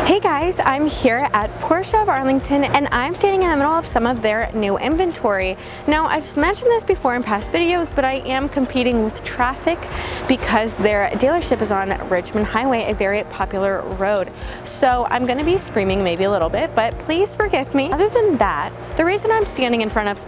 Hey guys, I'm here at Porsche of Arlington and I'm standing in the middle of some of their new inventory. Now, I've mentioned this before in past videos, but I am competing with traffic because their dealership is on Richmond Highway, a very popular road. So I'm going to be screaming maybe a little bit, but please forgive me. Other than that, the reason I'm standing in front of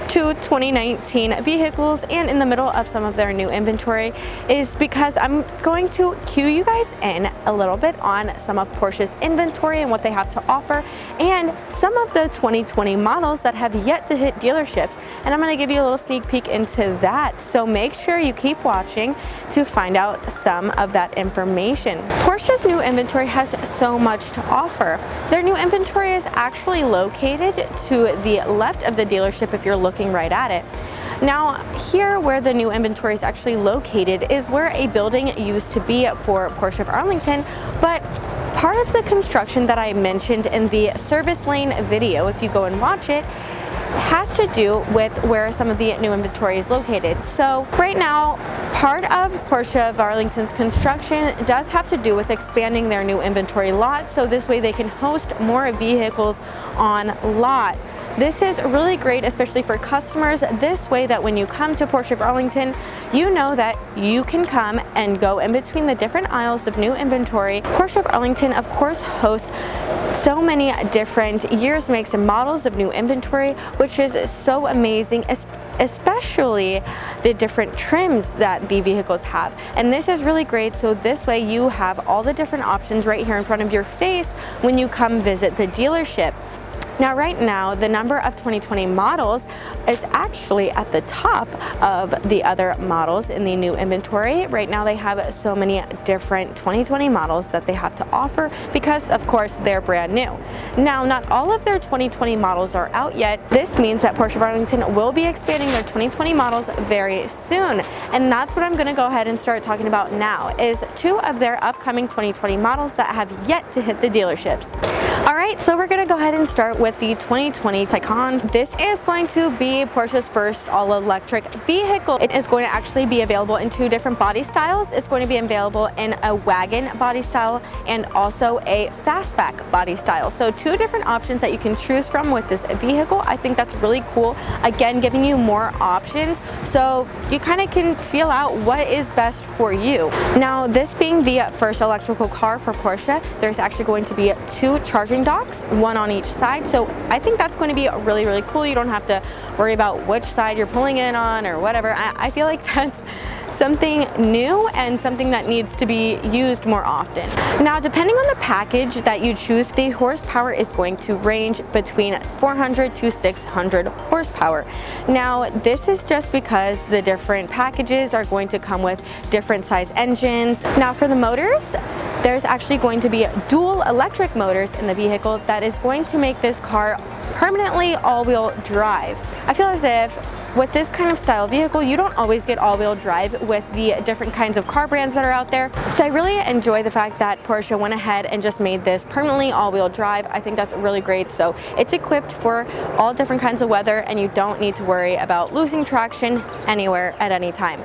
two 2019 vehicles and in the middle of some of their new inventory is because I'm going to cue you guys in a little bit on some of Porsche's inventory and what they have to offer and some of the 2020 models that have yet to hit dealerships, and I'm going to give you a little sneak peek into that, so make sure you keep watching to find out some of that information. Porsche's new inventory has so much to offer. Their new inventory is actually located to the left of the dealership if you're looking right at it. Now, here where the new inventory is actually located is where a building used to be for Porsche of Arlington, but part of the construction that I mentioned in the service lane video, if you go and watch it, has to do with where some of the new inventory is located. So right now, part of Porsche of Arlington's construction does have to do with expanding their new inventory lot, so this way they can host more vehicles on lot. This is really great, especially for customers, this way that when you come to Porsche of Arlington, you know that you can come and go in between the different aisles of new inventory. Porsche of Arlington, of course, hosts so many different years, makes, and models of new inventory, which is so amazing, especially the different trims that the vehicles have. And this is really great, so this way you have all the different options right here in front of your face when you come visit the dealership. Now, right now, the number of 2020 models is actually at the top of the other models in the new inventory. Right now, they have so many different 2020 models that they have to offer because, of course, they're brand new. Now, not all of their 2020 models are out yet. This means that Porsche of Arlington will be expanding their 2020 models very soon. And that's what I'm going to go ahead and start talking about now, is two of their upcoming 2020 models that have yet to hit the dealerships. All right, so we're going to go ahead and start with the 2020 Taycan. This is going to be Porsche's first all-electric vehicle. It is going to actually be available in two different body styles. It's going to be available in a wagon body style and also a fastback body style. So two different options that you can choose from with this vehicle. I think that's really cool. Again, giving you more options so you kind of can feel out what is best for you. Now, this being the first electrical car for Porsche, there's actually going to be two charging docks, one on each side. So I think that's going to be really, really cool. You don't have to worry about which side you're pulling in on or whatever. I feel like that's something new and something that needs to be used more often. Now, depending on the package that you choose, the horsepower is going to range between 400 to 600 horsepower. Now, this is just because the different packages are going to come with different size engines. Now, for the motors, there's actually going to be dual electric motors in the vehicle that is going to make this car permanently all-wheel drive. I feel as if with this kind of style vehicle, you don't always get all-wheel drive with the different kinds of car brands that are out there. So I really enjoy the fact that Porsche went ahead and just made this permanently all-wheel drive. I think that's really great. So it's equipped for all different kinds of weather and you don't need to worry about losing traction anywhere at any time.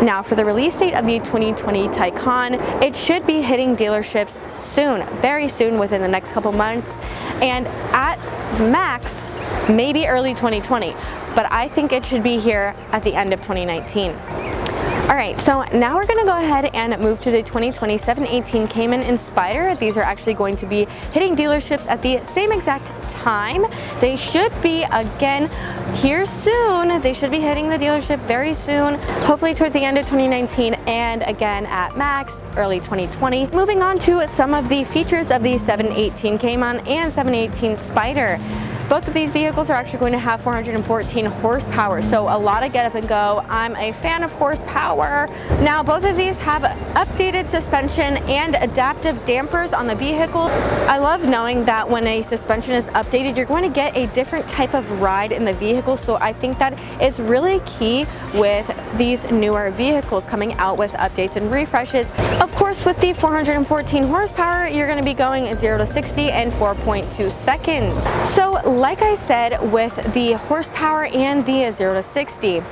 Now, for the release date of the 2020 Taycan, it should be hitting dealerships soon, very soon, within the next couple months, and at max, maybe early 2020. But I think it should be here at the end of 2019. All right, so now we're gonna go ahead and move to the 2020 718 Cayman and Spyder. These are actually going to be hitting dealerships at the same exact time. They should be, again, here soon. They should be hitting the dealership very soon, hopefully towards the end of 2019 and again at max, early 2020. Moving on to some of the features of the 718 Cayman and 718 Spyder. Both of these vehicles are actually going to have 414 horsepower, so a lot of get up and go. I'm a fan of horsepower. Now, both of these have updated suspension and adaptive dampers on the vehicle. I love knowing that when a suspension is updated, you're going to get a different type of ride in the vehicle, so I think that is really key with these newer vehicles coming out with updates and refreshes. Of course, with the 414 horsepower, you're going to be going 0 to 60 in 4.2 seconds. So like I said, with the horsepower and the 0 to 60,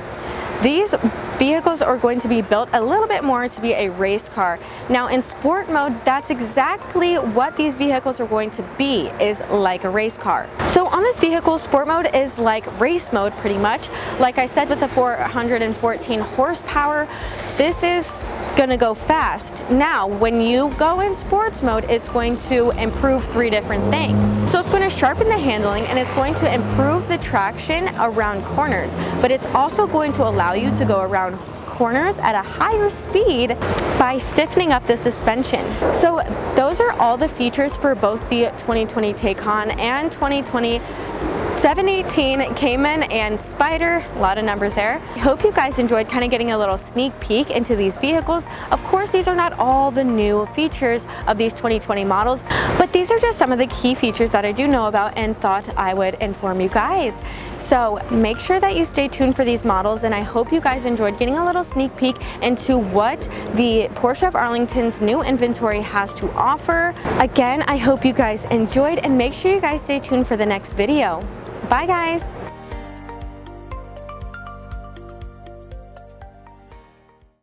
these vehicles are going to be built a little bit more to be a race car. Now in sport mode, that's exactly what these vehicles are going to be, is like a race car. So on this vehicle, sport mode is like race mode pretty much. Like I said, with the 414 horsepower, this is gonna go fast. Now, when you go in sports mode, it's going to improve 3 different things. So it's going to sharpen the handling, and it's going to improve the traction around corners, but it's also going to allow you to go around corners at a higher speed by stiffening up the suspension. So those are all the features for both the 2020 Taycan and 2020 718 Cayman and Spider. A lot of numbers there. I hope you guys enjoyed kind of getting a little sneak peek into these vehicles. Of course, these are not all the new features of these 2020 models, but these are just some of the key features that I do know about and thought I would inform you guys. So make sure that you stay tuned for these models, and I hope you guys enjoyed getting a little sneak peek into what the Porsche of Arlington's new inventory has to offer. Again, I hope you guys enjoyed, and make sure you guys stay tuned for the next video. Bye guys!